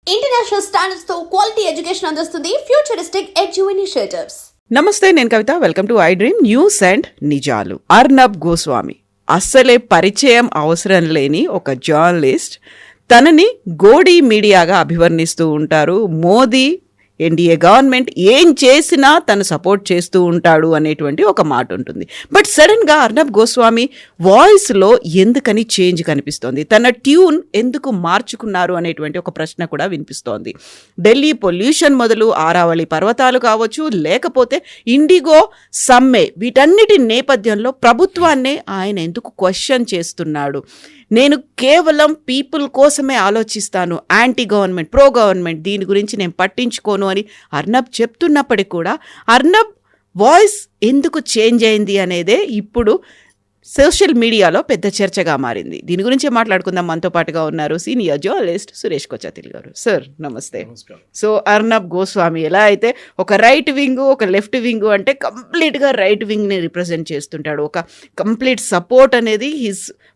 International standards తో quality education అందిస్తుంది futuristic edu initiatives. నమస్తే, నేను Kavitha. Welcome to I dream news and నిజాలు. అర్నబ్ గోస్వామి అస్సలే పరిచయం అవసరం లేని ఒక జర్నలిస్ట్. తనని గోడీ మీడియాగా అభివర్ణిస్తూ ఉంటారు. మోదీ ఎన్డీఏ గవర్నమెంట్ ఏం చేసినా తను సపోర్ట్ చేస్తూ ఉంటాడు అనేటువంటి ఒక మాట ఉంటుంది. బట్ సడన్గా అర్నబ్ గోస్వామి వాయిస్లో ఎందుకని చేంజ్ కనిపిస్తోంది, తన ట్యూన్ ఎందుకు మార్చుకున్నారు అనేటువంటి ఒక ప్రశ్న కూడా వినిపిస్తోంది. ఢిల్లీ పొల్యూషన్ మొదలు ఆరావళి పర్వతాలు కావచ్చు, లేకపోతే ఇండిగో సమ్మె, వీటన్నిటి నేపథ్యంలో ప్రభుత్వాన్నే ఆయన ఎందుకు క్వశ్చన్ చేస్తున్నాడు. నేను కేవలం పీపుల్ కోసమే ఆలోచిస్తాను, యాంటీ గవర్నమెంట్, ప్రో గవర్నమెంట్, దీని గురించి నేను పట్టించుకోను అని అర్నబ్ చెప్తున్నప్పటికీ కూడా అర్నబ్ వాయిస్ ఎందుకు చేంజ్ అయింది అనేదే ఇప్పుడు సోషల్ మీడియాలో పెద్ద చర్చగా మారింది. దీని గురించే మాట్లాడుకుందాం. మనతో పాటుగా ఉన్నారు సీనియర్ జర్నలిస్ట్ సురేష్ కొచ్చాతిల్ గారు. సార్ నమస్తే. సో అర్నబ్ గోస్వామి ఎలా అయితే ఒక రైట్ వింగ్, ఒక లెఫ్ట్ వింగ్ అంటే కంప్లీట్గా రైట్ వింగ్ని రిప్రజెంట్ చేస్తుంటాడు. ఒక కంప్లీట్ సపోర్ట్ అనేది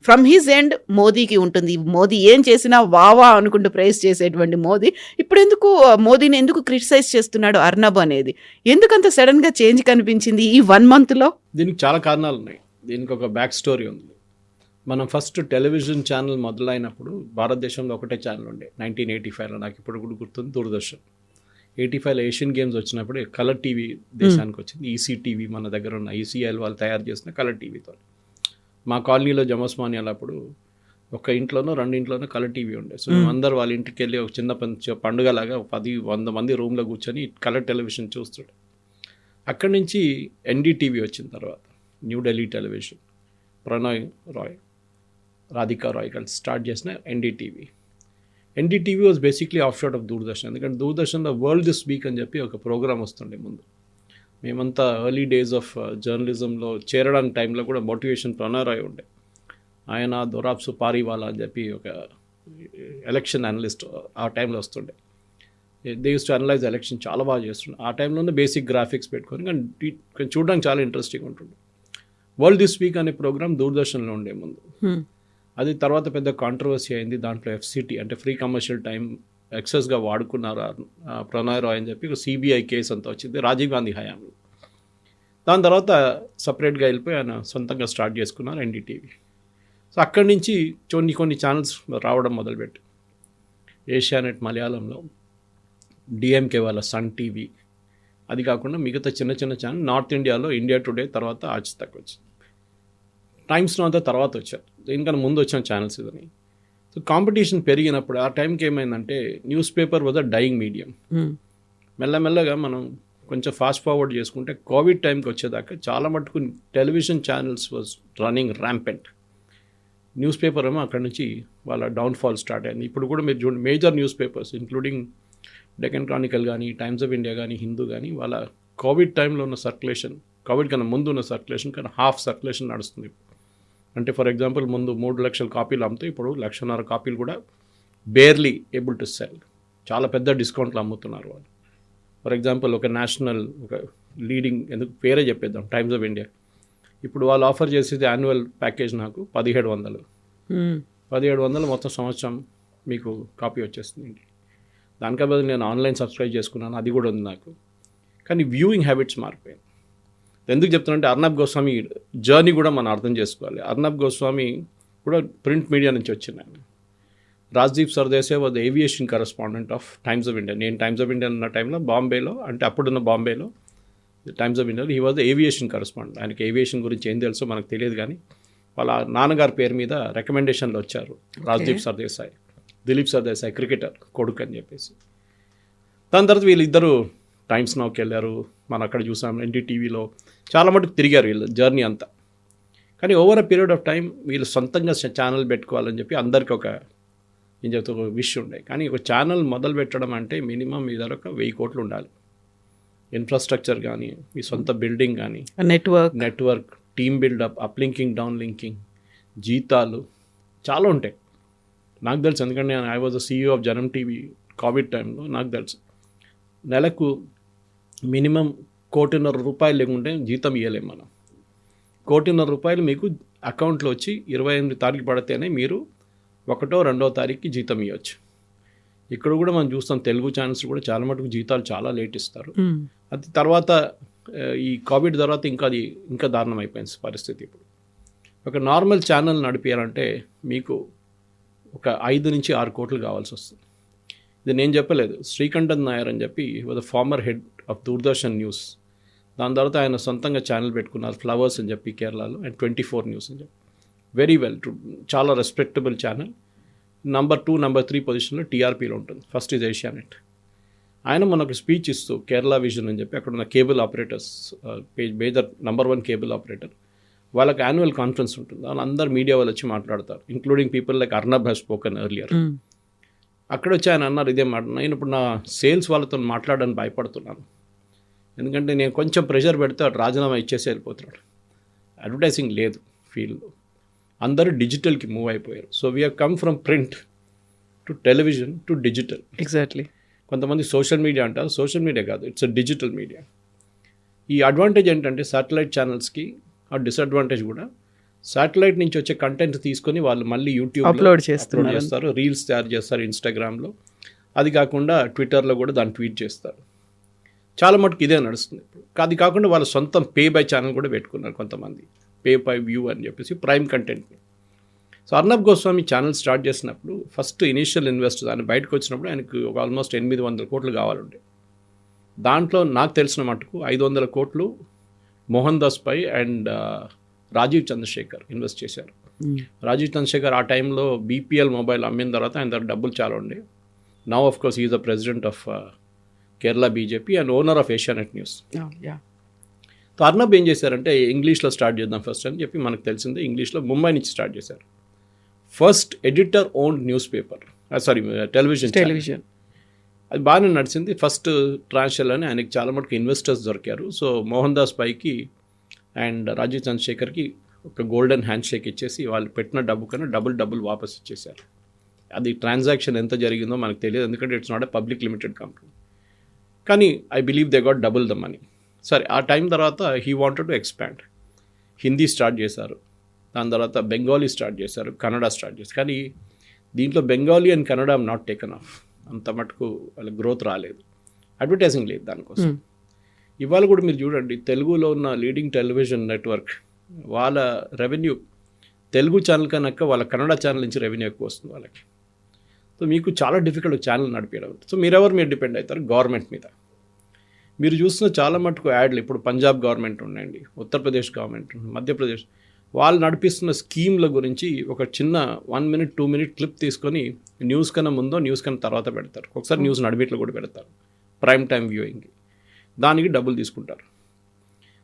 ఫ్రమ్ హిజ్ ఎండ్ మోదీకి ఉంటుంది. మోదీ ఏం చేసినా వావా అనుకుంటూ ప్రైజ్ చేసేటువంటి మోదీ ఇప్పుడు మోదీని ఎందుకు క్రిటిసైజ్ చేస్తున్నాడు అర్నబ్ అనేది, ఎందుకంత సడన్గా చేంజ్ కనిపించింది ఈ 1 monthలో? దీనికి చాలా కారణాలు ఉన్నాయి. దీనికి ఒక బ్యాక్ స్టోరీ ఉంది. మనం ఫస్ట్ టెలివిజన్ ఛానల్ మొదలైనప్పుడు భారతదేశంలో ఒకటే ఛానల్ ఉండే 1985లో, నాకు ఇప్పుడు కూడా గుర్తుంది, దూరదర్శన్. 85లో ఏషియన్ గేమ్స్ వచ్చినప్పుడు కలర్ టీవీ దేశానికి వచ్చింది. ఈసీ టీవీ మన దగ్గర ఉన్న ఈసీఎల్ వాళ్ళు తయారు చేసిన కలర్ టీవీతో. మా కాలనీలో జమస్మానియాలో అప్పుడు ఒక ఇంట్లోనో 2 ఇంట్లోనో కలర్ టీవీ ఉండే. సో అందరు వాళ్ళ ఇంటికి వెళ్ళి ఒక చిన్న పండుగలాగా 10-100 మంది రూమ్లో కూర్చొని కలర్ టెలివిజన్ చూస్తుండే. అక్కడి నుంచి ఎన్డీటీవీ వచ్చిన తర్వాత న్యూఢిల్లీ టెలివిజన్, ప్రణయ్ రాయ్, రాధికా రాయ్ కలిసి స్టార్ట్ చేసిన NDTV was basically of shot of Doordarshan. ఎందుకంటే దూరదర్శన్లో వరల్డ్ దిస్ వీక్ అని చెప్పి ఒక ప్రోగ్రామ్ వస్తుండే ముందు. మేమంతా ఎర్లీ డేస్ ఆఫ్ జర్నలిజంలో చేరడానికి టైంలో కూడా మోటివేషన్ ప్రణయ్ రాయ్ ఉండే. ఆయన దొరాబ్సు పారీవాలా అని చెప్పి ఒక ఎలక్షన్ అనలిస్ట్ ఆ టైంలో వస్తుండే. They use to analyse election, చాలా బాగా చేస్తుండే. ఆ టైంలోనే బేసిక్ గ్రాఫిక్స్ పెట్టుకొని కానీ చూడడానికి చాలా ఇంట్రెస్టింగ్ ఉంటుండే. వరల్డ్ దిస్ వీక్ అనే ప్రోగ్రామ్ దూరదర్శన్లో ఉండే ముందు. అది తర్వాత పెద్ద కాంట్రవర్సీ అయింది. దాంట్లో ఎఫ్సిటీ అంటే ఫ్రీ కమర్షియల్ టైం ఎక్సెస్గా వాడుకున్నారు ప్రణయ్ రాయ్ అని చెప్పి సిబిఐ కేసు అంతా వచ్చింది రాజీవ్ గాంధీ హయాంలో. దాని తర్వాత సపరేట్గా వెళ్ళిపోయి ఆయన సొంతంగా స్టార్ట్ చేసుకున్నారు ఎన్డీటీవీ. సో అక్కడి నుంచి కొన్ని ఛానల్స్ రావడం మొదలుపెట్టి ఏషియానెట్ మలయాళంలో, డిఎంకే వాళ్ళ సన్ టీవీ, అది కాకుండా మిగతా చిన్న ఛానల్ నార్త్ ఇండియాలో ఇండియా టుడే, తర్వాత ఆజ్ తక్ వచ్చింది. టైమ్స్లో అంతా తర్వాత వచ్చారు. దీనికన్నా ముందు వచ్చిన ఛానల్స్ ఇదని. సో కాంపిటీషన్ పెరిగినప్పుడు ఆ టైంకి ఏమైందంటే news paper was a dying medium. మెల్లమెల్లగా మనం కొంచెం ఫాస్ట్ ఫార్వర్డ్ చేసుకుంటే కోవిడ్ టైంకి వచ్చేదాకా చాలా మటుకు television channels was running rampant. News paper ఏమో అక్కడి నుంచి వాళ్ళ డౌన్ఫాల్ స్టార్ట్ అయింది. ఇప్పుడు కూడా మీరు చూడండి, major news papers including Deccan Chronicle కానీ, టైమ్స్ ఆఫ్ ఇండియా కానీ, హిందూ కానీ, వాళ్ళ కోవిడ్ టైంలో ఉన్న సర్క్యులేషన్, కోవిడ్ కన్నా ముందు ఉన్న సర్క్యులేషన్ కన్నా హాఫ్ సర్క్యులేషన్ నడుస్తుంది. అంటే ఫర్ ఎగ్జాంపుల్ ముందు 3 లక్షల కాపీలు అమ్ముతూ ఇప్పుడు 1.5 కాపీలు కూడా బేర్లీ ఏబుల్ టు సెల్. చాలా పెద్ద డిస్కౌంట్లు అమ్ముతున్నారు వాళ్ళు. ఫర్ ఎగ్జాంపుల్ ఒక నేషనల్, ఒక లీడింగ్, ఎందుకు పేరే చెప్పేద్దాం, టైమ్స్ ఆఫ్ ఇండియా, ఇప్పుడు వాళ్ళు ఆఫర్ చేసేది యాన్యువల్ ప్యాకేజ్ నాకు 1700. 1700 మొత్తం సంవత్సరం మీకు కాపీ వచ్చేస్తుంది. దానికే బదులు నేను ఆన్లైన్ సబ్స్క్రైబ్ చేసుకున్నాను, అది కూడా ఉంది నాకు. కానీ వ్యూయింగ్ హ్యాబిట్స్ మారిపోయాయి. ఎందుకు చెప్తున్నానంటే అర్నబ్ గోస్వామి జర్నీ కూడా మనం అర్థం చేసుకోవాలి. అర్నబ్ గోస్వామి కూడా ప్రింట్ మీడియా నుంచి వచ్చిన ఆయన. Rajdeep Sardesai was aviation correspondent of times of India. నేను టైమ్స్ ఆఫ్ ఇండియా ఉన్న టైంలో బాంబేలో, అంటే అప్పుడున్న బాంబేలో టైమ్స్ ఆఫ్ ఇండియాలో హీ వాజ్ ఏవియేషన్ కరెస్పాండెంట్. ఆయనకి ఏవియేషన్ గురించి ఏం తెలుసో మనకు తెలియదు, కానీ వాళ్ళ నాన్నగారి పేరు మీద రికమెండేషన్లు వచ్చారు. రాజ్దీప్ సర్దేశాయ్, దిలీప్ సర్దేశాయ్ క్రికెటర్ కొడుకు అని చెప్పేసి. దాని తర్వాత వీళ్ళిద్దరూ టైమ్స్ నౌకి వెళ్ళారు. మనం అక్కడ చూసాం ఎన్డీటీవీలో చాలా మటుకు తిరిగారు వీళ్ళు జర్నీ అంతా. కానీ over a period of time వీళ్ళు సొంతంగా ఛానల్ పెట్టుకోవాలని చెప్పి అందరికీ ఒక విష్ ఉండే. కానీ ఒక ఛానల్ మొదలు పెట్టడం అంటే మినిమం మీ దగ్గర ఒక 1000 కోట్లు ఉండాలి. ఇన్ఫ్రాస్ట్రక్చర్ కానీ, మీ సొంత బిల్డింగ్ కానీ, network, team buildup, up linking, down linking, జీతాలు చాలా ఉంటాయి. నాకు తెలుసు, ఎందుకంటే I was the CEO of Janam TV Covid టైంలో. నాకు తెలుసు నెలకు మినిమం 1.5 కోటి లేకుంటే జీతం ఇవ్వలేము మనం. 1.5 కోటి మీకు అకౌంట్లో వచ్చి 28వ తారీఖు పడితేనే మీరు 1వ, 2వ తారీఖుకి జీతం ఇవ్వచ్చు. ఇక్కడ కూడా మనం చూస్తాం తెలుగు ఛానల్స్ కూడా చాలా మటుకు జీతాలు చాలా లేట్ ఇస్తారు. అది తర్వాత ఈ కోవిడ్ తర్వాత ఇంకా దారుణం అయిపోయింది పరిస్థితి. ఇప్పుడు ఒక నార్మల్ ఛానల్ నడిపించాలంటే మీకు ఒక 5 నుంచి 6 కోట్లు కావాల్సి వస్తుంది. ఇది నేను చెప్పలేదు, శ్రీకంఠన్ నాయర్ అని చెప్పి was former head of Doordarshan news. దాని తర్వాత ఆయన సొంతంగా ఛానల్ పెట్టుకున్నారు ఫ్లవర్స్ అని చెప్పి కేరళలో, అండ్ 24 న్యూస్ అని చెప్పి వెరీ వెల్, చాలా రెస్పెక్టబుల్ ఛానల్. నెంబర్ 2, నెంబర్ 3 పొజిషన్లో టీఆర్పీలో ఉంటుంది. First is Asianet. ఆయన మనకు స్పీచ్ ఇస్తూ కేరళ విజన్ అని చెప్పి అక్కడ ఉన్న cable operators, major number 1 cable operator, వాళ్ళకి యాన్యువల్ కాన్ఫరెన్స్ ఉంటుంది. వాళ్ళు అందరు మీడియా వాళ్ళు వచ్చి మాట్లాడతారు, including people like Arnab has spoken earlier. అక్కడ వచ్చి ఆయన అన్నారు ఇదే మాట, నేను ఇప్పుడు నా సేల్స్ వాళ్ళతో మాట్లాడడానికి భయపడుతున్నాను, ఎందుకంటే నేను కొంచెం ప్రెషర్ పెడితే అటు రాజీనామా ఇచ్చేసి వెళ్ళిపోతున్నాడు. అడ్వర్టైజింగ్ లేదు ఫీల్డ్లో, అందరూ డిజిటల్కి మూవ్ అయిపోయారు. So we have come from print to television to digital. Exactly. కొంతమంది సోషల్ మీడియా అంటారు, సోషల్ మీడియా కాదు, ఇట్స్ అ డిజిటల్ మీడియా. ఈ అడ్వాంటేజ్ ఏంటంటే శాటిలైట్ ఛానల్స్కి ఆ డిసడ్వాంటేజ్ కూడా, శాటిలైట్ నుంచి వచ్చే కంటెంట్ తీసుకొని వాళ్ళు మళ్ళీ యూట్యూబ్ అప్లోడ్ చేస్తారు, రీల్స్ తయారు చేస్తారు ఇన్స్టాగ్రామ్లో, అది కాకుండా ట్విట్టర్లో కూడా దాన్ని ట్వీట్ చేస్తారు. చాలా మటుకు ఇదే నడుస్తుంది. అది కాకుండా వాళ్ళ సొంతం పే బై ఛానల్ కూడా పెట్టుకున్నారు కొంతమంది, పే బై వ్యూ అని చెప్పేసి ప్రైమ్ కంటెంట్ని. So Arnab Goswami channel start చేసినప్పుడు ఫస్ట్ ఇనీషియల్ ఇన్వెస్టర్ ఆయన బయటకు వచ్చినప్పుడు ఆయనకు ఒక ఆల్మోస్ట్ 800 కోట్లు కావాలండి. దాంట్లో నాకు తెలిసిన మటుకు 500 కోట్లు మోహన్ దాస్ పై అండ్ రాజీవ్ చంద్రశేఖర్ ఇన్వెస్ట్ చేశారు. రాజీవ్ చంద్రశేఖర్ ఆ టైంలో బీపీఎల్ మొబైల్ అమ్మిన తర్వాత ఆయన దగ్గర డబ్బులు చాలా ఉండే. Now of course is the president of Kerala BJP and owner of Asianet news. So Arnab ఏం చేశారంటే ఇంగ్లీష్లో స్టార్ట్ చేద్దాం ఫస్ట్ అని చెప్పి, మనకు తెలిసిందే ఇంగ్లీష్లో ముంబై నుంచి స్టార్ట్ చేశారు. First editor owned news paper, television. అది బాగానే నడిచింది. ఫస్ట్ ట్రాన్షల్లోనే ఆయనకి చాలా మటుకు ఇన్వెస్టర్స్ దొరికారు. సో మోహన్ దాస్ పైకి అండ్ రాజీవ్ చంద్రశేఖర్కి ఒక గోల్డెన్ హ్యాండ్ షేక్ ఇచ్చేసి వాళ్ళు పెట్టిన డబ్బు కన్నా డబుల్ వాపస్ ఇచ్చేశారు. అది ట్రాన్సాక్షన్ ఎంత జరిగిందో మనకు తెలియదు, ఎందుకంటే it's not a public limited company. కానీ I believe they got double the money. సరే, ఆ టైం తర్వాత he wanted to expand. Hindi start చేశారు, దాని తర్వాత బెంగాలీ స్టార్ట్ చేశారు, కన్నడ స్టార్ట్ చేశారు. కానీ దీంట్లో Bengali and Kannada not taken off, అంత మటుకు వాళ్ళ గ్రోత్ రాలేదు, అడ్వర్టైజింగ్ లేదు దానికోసం. ఇవాళ కూడా మీరు చూడండి, తెలుగులో ఉన్న లీడింగ్ టెలివిజన్ నెట్వర్క్ వాళ్ళ రెవెన్యూ తెలుగు ఛానల్ కనుక వాళ్ళ కన్నడ ఛానల్ నుంచి రెవెన్యూ ఎక్కువ వస్తుంది వాళ్ళకి. సో మీకు చాలా డిఫికల్ట్ ఛానల్ నడిపించడం. సో మీరు డిపెండ్ అవుతారు గవర్నమెంట్ మీద. మీరు చూస్తున్న చాలా మటుకు యాడ్లు ఇప్పుడు పంజాబ్ గవర్నమెంట్ ఉన్నాయండి, ఉత్తరప్రదేశ్ గవర్నమెంట్, మధ్యప్రదేశ్, వాళ్ళు నడిపిస్తున్న స్కీమ్ల గురించి ఒక చిన్న 1 minute 2 minute క్లిప్ తీసుకొని న్యూస్ కన్నా ముందో న్యూస్ కన్నా తర్వాత పెడతారు. ఒకసారి న్యూస్ నడిమిట్లో కూడా పెడతారు ప్రైమ్ టైం వ్యూయింగ్కి. దానికి డబ్బులు తీసుకుంటారు.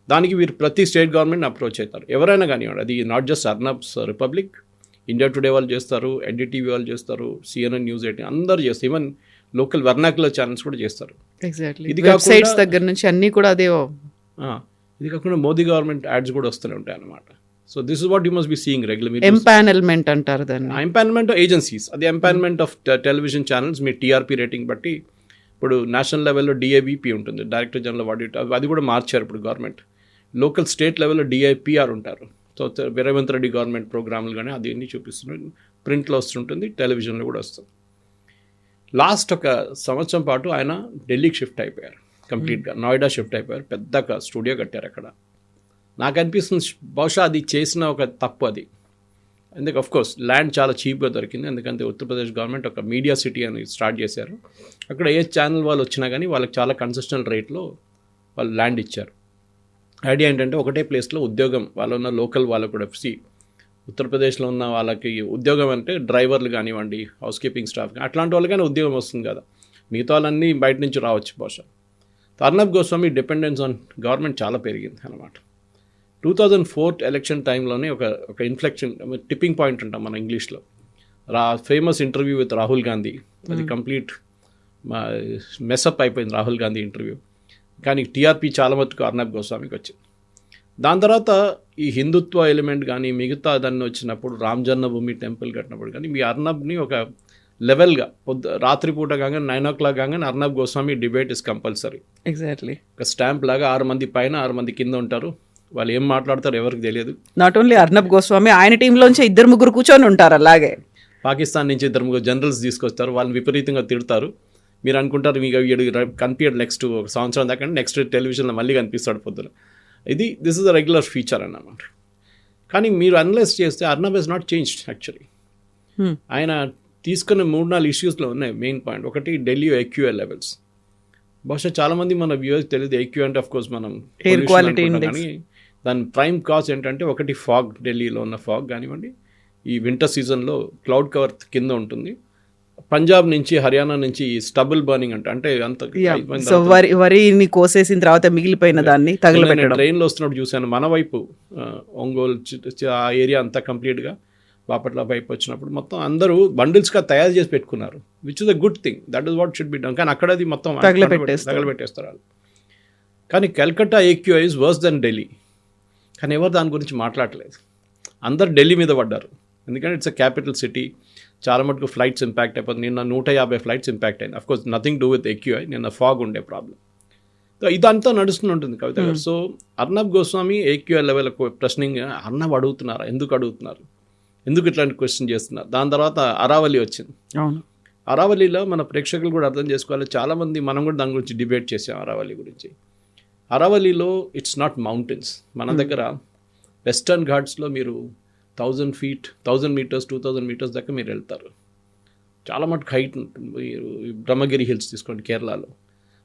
దానికి వీరు ప్రతి స్టేట్ గవర్నమెంట్ అప్రోచ్ అవుతారు, ఎవరైనా కానివ్వండి. అది not just Arnab's republic, India today వాళ్ళు చేస్తారు, ఎన్డీటీవీ వాళ్ళు చేస్తారు, CNN న్యూస్ 18 అందరూ చేస్తారు, ఈవెన్ లోకల్ వెర్నాక్యులర్ ఛానల్స్ కూడా చేస్తారు. ఇది వెబ్సైట్స్ దగ్గర నుంచి అన్నీ కూడా అదే. ఇది కాకుండా మోదీ గవర్నమెంట్ యాడ్స్ కూడా వస్తూనే ఉంటాయి అన్నమాట. So this is what you must be seeing regular. Empanelment అంటారు దాన్ని. ఎంపానల్మెంట్ ఏజెన్సీస్, అది empanelment of television channels. Me TRP rating బట్టి ఇప్పుడు నేషనల్ లెవెల్లో DIBP ఉంటుంది, డైరెక్టర్ జనరల్ ఆడిట్, అది కూడా మార్చారు ఇప్పుడు గవర్నమెంట్. లోకల్ స్టేట్ లెవెల్లో DIPR ఉంటారు. సో రేవంత్ రెడ్డి గవర్నమెంట్ ప్రోగ్రాంలు కానీ అది అన్నీ చూపిస్తున్నారు, ప్రింట్లో వస్తుంటుంది, టెలివిజన్లో కూడా వస్తుంది. లాస్ట్ ఒక సంవత్సరం పాటు ఆయన ఢిల్లీకి షిఫ్ట్ అయిపోయారు కంప్లీట్గా, నోయిడా షిఫ్ట్ అయిపోయారు, పెద్ద స్టూడియో కట్టారు అక్కడ. నాకు అనిపిస్తుంది బహుశా అది చేసిన ఒక తప్పు అది. అందుకే అఫ్కోర్స్ ల్యాండ్ చాలా చీప్గా దొరికింది, ఎందుకంటే ఉత్తరప్రదేశ్ గవర్నమెంట్ ఒక మీడియా సిటీ అని స్టార్ట్ చేశారు. అక్కడ ఏ ఛానల్ వాళ్ళు వచ్చినా కానీ వాళ్ళకి చాలా కన్సెషనల్ రేట్లో వాళ్ళు ల్యాండ్ ఇచ్చారు. ఐడియా ఏంటంటే ఒకటే ప్లేస్లో ఉద్యోగం, వాళ్ళు ఉన్న లోకల్ వాళ్ళకు కూడా ఉత్తరప్రదేశ్లో ఉన్న వాళ్ళకి ఉద్యోగం అంటే డ్రైవర్లు కానివ్వండి, హౌస్ కీపింగ్ స్టాఫ్ అట్లాంటి వాళ్ళకైనా ఉద్యోగం వస్తుంది కదా, మిగతా వాళ్ళన్నీ బయట నుంచి రావచ్చు బహుశా. Arnab Goswami dependence on government చాలా పెరిగింది అన్నమాట. 2004 ఎలక్షన్ టైంలోనే ఒక ఇన్ఫ్లెక్షన్ టిప్పింగ్ పాయింట్ ఉంటాం మన ఇంగ్లీష్లో. Famous interview with Rahul Gandhi, అది కంప్లీట్ మెస్అప్ అయిపోయింది రాహుల్ గాంధీ ఇంటర్వ్యూ. కానీ టీఆర్పీ చాలా మటుకు అర్నబ్ గోస్వామికి వచ్చింది. దాని తర్వాత ఈ హిందుత్వ ఎలిమెంట్ కానీ మిగతా దాన్ని వచ్చినప్పుడు, రామ్ జన్మభూమి టెంపుల్ కట్టినప్పుడు కానీ మీ అర్నబ్ని ఒక లెవెల్గా రాత్రిపూట కాగానే 9 o'clock కాగానే Arnab Goswami debate is compulsory. Exactly. ఒక స్టాంప్ లాగా 6 మంది పైన 6 మంది కింద ఉంటారు, వాళ్ళు ఏం మాట్లాడతారు ఎవరికి తెలియదు. నాట్ ఓన్లీ అర్నబ్ గోస్వామి, ఆయన టీంలోంచి 2-3 కూర్చొని ఉంటారు అలాగే. పాకిస్తాన్ నుంచి 2 జనరల్స్ తీసుకొస్తారు, వాళ్ళని విపరీతంగా తిడతారు. మీరు అనుకుంటారు మీకు కనిపించడు నెక్స్ట్ ఒక సంవత్సరం దాకా, నెక్స్ట్ టెలివిజన్లో మళ్ళీ కనిపిస్తాడు పొద్దున. This is the regular feature అన్నమాట. కానీ మీరు అనలైజ్ చేస్తే Arnab is not changed actually. ఆయన తీసుకున్న 3-4 ఇష్యూస్లో ఉన్నాయి మెయిన్ పాయింట్. ఒకటి ఢిల్లీ AQI లెవెల్స్. బహుశా చాలామంది మన వ్యూవర్స్ తెలియదు AQI అంటే ఆఫ్కోర్స్ మనం ఎయిర్ క్వాలిటీ ఇండెక్స్, కానీ దాని ప్రైమ్ కాజ్ ఏంటంటే ఒకటి ఫాగ్, ఢిల్లీలో ఉన్న ఫాగ్ కానివ్వండి, ఈ వింటర్ సీజన్లో క్లౌడ్ కవర్ కింద ఉంటుంది. పంజాబ్ నుంచి హర్యానా నుంచి స్టబుల్ బర్నింగ్ అంటే అంత వరిని కోసేసిన తర్వాత మిగిలిపోయిన దాన్ని తగలబెట్టడం. ట్రైన్లో వస్తున్నప్పుడు చూశాను మన వైపు ఒంగోలు ఆ ఏరియా అంతా కంప్లీట్గా బాపట్ల వైపు వచ్చినప్పుడు మొత్తం అందరూ బండిల్స్గా తయారు చేసి పెట్టుకున్నారు, which is a good thing, that is what should be done. కానీ అక్కడ అది మొత్తం తగలబెట్టేస్తారు వాళ్ళు. కానీ Calcutta AQI is worse than Delhi. కానీ ఎవరు దాని గురించి మాట్లాడలేదు, అందరు ఢిల్లీ మీద పడ్డారు. ఎందుకంటే ఇట్స్ అ క్యాపిటల్ సిటీ, చాలా మటుకు ఫ్లైట్స్ ఇంపాక్ట్ అయిపోతుంది. నిన్న 150 ఫ్లైట్స్ ఇంపాక్ట్ అయింది. Of course nothing do with AQI, నిన్న ఫాగ్ ఉండే ప్రాబ్లం. సో ఇదంతా నడుస్తుంటుంది Kavitha garu. So Arnab Goswami AQI level ప్రశ్నింగ్ అర్నబ్ అడుగుతున్నారా, ఎందుకు అడుగుతున్నారు, ఎందుకు ఇట్లాంటి క్వశ్చన్ చేస్తున్నారు. దాని తర్వాత అరావళి వచ్చింది. అరావళిలో మన ప్రేక్షకులు కూడా అర్థం చేసుకోవాలి, చాలామంది మనం కూడా దాని గురించి డిబేట్ చేసాం అరావళి గురించి. అరావళిలో ఇట్స్ నాట్ మౌంటైన్స్. మన దగ్గర వెస్టర్న్ ఘాట్స్లో మీరు 1000 feet, 1000 meters, 2000 meters దాకా మీరు వెళ్తారు. చాలా మటుకు హైట్ ఉంటుంది. మీరు బ్రహ్మగిరి హిల్స్ తీసుకోండి కేరళలో,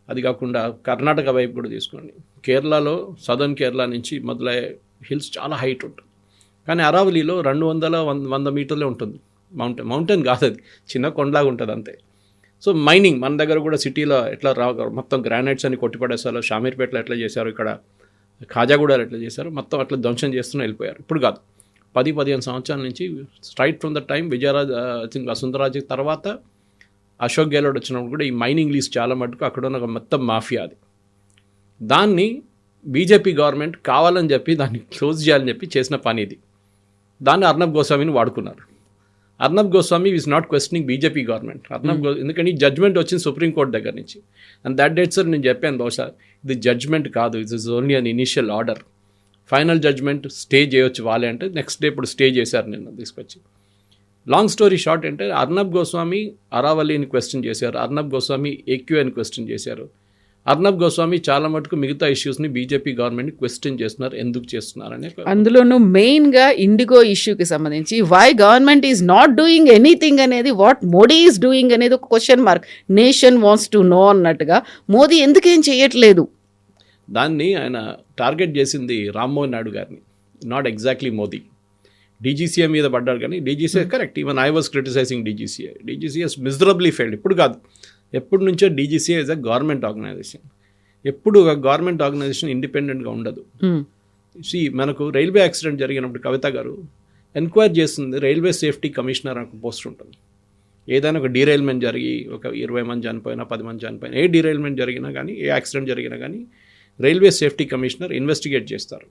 అది కాకుండా కర్ణాటక వైపు కూడా తీసుకోండి. కేరళలో సదర్న్ కేరళ నుంచి మొదలయ్యే హిల్స్ చాలా హైట్ ఉంటుంది. కానీ అరావళిలో 200-100 మీటర్లే ఉంటుంది. మౌంటైన్ కాదు, అది చిన్న కొండలాగా ఉంటుంది అంతే. సో మైనింగ్ మన దగ్గర కూడా సిటీలో ఎట్లా మొత్తం గ్రానైట్స్ అని కొట్టిపడేసారో, షామీర్పేటలో ఎట్లా చేశారు, ఇక్కడ ఖాజాగూడలో ఎట్లా చేశారు, మొత్తం అట్లా ధ్వంసం చేస్తూనే వెళ్ళిపోయారు. ఇప్పుడు కాదు, 10-15 సంవత్సరాల నుంచి straight from the time Vijayaraje Vasundhararaje తర్వాత అశోక్ గెహ్లోట్ వచ్చినప్పుడు కూడా ఈ మైనింగ్ లీజ్ చాలా మటుకు అక్కడ ఉన్న మొత్తం మాఫియా అది. దాన్ని బీజేపీ గవర్నమెంట్ కావాలని చెప్పి దాన్ని క్లోజ్ చేయాలని చెప్పి చేసిన పని ఇది. దాన్ని అర్నబ్ గోస్వామిని వాడుకున్నారు. Arnab Goswami is not questioning BJP government. ఎందుకంటే ఈ జడ్జ్మెంట్ వచ్చింది సుప్రీంకోర్టు దగ్గర నుంచి. అండ్ దట్ డేట్ సార్ నేను చెప్పాను, బహుశా ఇది జడ్జ్మెంట్ కాదు, it is only an initial order. Final judgement stay చేయొచ్చు వాళ్ళే అంటే నెక్స్ట్ డే ఇప్పుడు స్టే చేశారు నిన్న తీసుకొచ్చి. లాంగ్ స్టోరీ షార్ట్ అంటే అర్నబ్ గోస్వామి అరావళిని క్వశ్చన్ చేశారు, అర్నబ్ గోస్వామి AQIని క్వశ్చన్ చేశారు. అర్నబ్ గోస్వామి చాలా మటుకు మిగతా ఇష్యూస్ని బీజేపీ గవర్నమెంట్ని క్వశ్చన్ చేస్తున్నారు, ఎందుకు చేస్తున్నారని. అందులోనూ మెయిన్గా ఇండిగో ఇష్యూకి సంబంధించి why government is not doing anything అనేది, వాట్ మోడీ ఈజ్ డూయింగ్ అనేది ఒక question mark. Nation wants to know అన్నట్టుగా మోదీ ఎందుకేం చేయట్లేదు. దాన్ని ఆయన టార్గెట్ చేసింది రామ్మోహన్ నాయుడు గారిని, నాట్ ఎగ్జాక్ట్లీ మోదీ. DGCA మీద పడ్డారు, కానీ DGCA correct. Even I was criticising DGCA miserably failed. ఇప్పుడు కాదు, ఎప్పటి నుంచో DGCA is a government organisation. ఎప్పుడు గవర్నమెంట్ ఆర్గనైజేషన్ ఇండిపెండెంట్గా ఉండదు. మనకు రైల్వే యాక్సిడెంట్ జరిగినప్పుడు కవిత గారు ఎంక్వైరీ చేస్తుంది రైల్వే సేఫ్టీ కమిషనర్ అని పోస్ట్ ఉంటుంది. ఏదైనా ఒక డీరైల్మెంట్ జరిగి ఒక 20 మంది చనిపోయినా 10 మంది చనిపోయినా, ఏ డీరైల్మెంట్ జరిగినా కానీ, ఏ యాక్సిడెంట్ జరిగినా కానీ రైల్వే సేఫ్టీ కమిషనర్ ఇన్వెస్టిగేట్ చేస్తారు.